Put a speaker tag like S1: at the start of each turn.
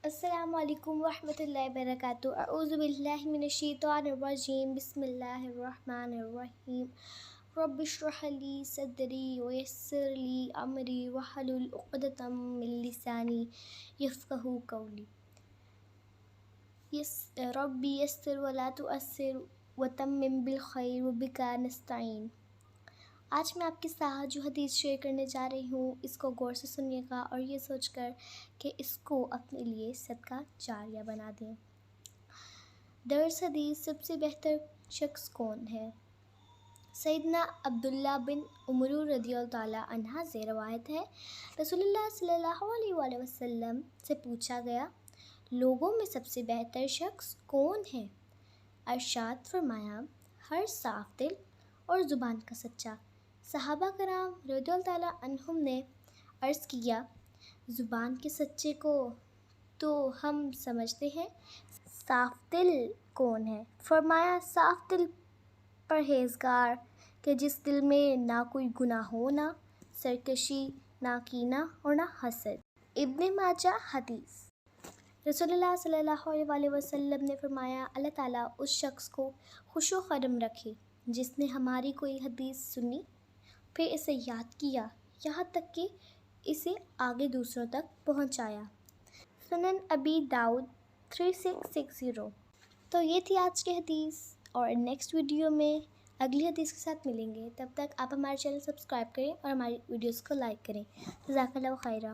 S1: السلام علیکم ورحمۃ اللہ وبرکاتہ۔ اعوذ باللہ من الشیطان الرجیم، بسم اللہ الرحمن الرحیم۔ رب اشرح لی صدری ویسر لی امری واحلل عقدۃ من لسانی یفقہوا قولی۔ ربی یسر ولا تعسر وتمم بالخیر وبک نستعین۔ آج میں آپ کے ساتھ جو حدیث شیئر کرنے جا رہی ہوں، اس کو غور سے سنیے گا اور یہ سوچ کر کہ اس کو اپنے لیے صدقہ جاریہ بنا دیں۔ درس حدیث: سب سے بہتر شخص کون ہے؟ سیدنا عبداللہ بن عمر رضی اللہ تعالیٰ عنہ سے روایت ہے، رسول اللہ صلی اللہ علیہ وآلہ وسلم سے پوچھا گیا، لوگوں میں سب سے بہتر شخص کون ہے؟ ارشاد فرمایا، ہر صاف دل اور زبان کا سچا۔ صحابہ کرام رضی اللہ تعالیٰ عنہم نے عرض کیا، زبان کے سچے کو تو ہم سمجھتے ہیں، صاف دل کون ہے؟ فرمایا، صاف دل پرہیزگار کہ جس دل میں نہ کوئی گناہ ہو، نہ سرکشی، نہ کینہ اور نہ حسد۔ ابن ماجہ حدیث۔ رسول اللہ صلی اللہ علیہ وآلہ وسلم نے فرمایا، اللہ تعالیٰ اس شخص کو خوش و خرم رکھے جس نے ہماری کوئی حدیث سنی، پھر اسے یاد کیا، یہاں تک کہ اسے آگے دوسروں تک پہنچایا۔ سنن ابی داؤد 3660۔ تو یہ تھی آج کی حدیث، اور نیکسٹ ویڈیو میں اگلی حدیث کے ساتھ ملیں گے۔ تب تک آپ ہمارے چینل سبسکرائب کریں اور ہماری ویڈیوز کو لائک کریں۔ جزاک اللہ خیرہ۔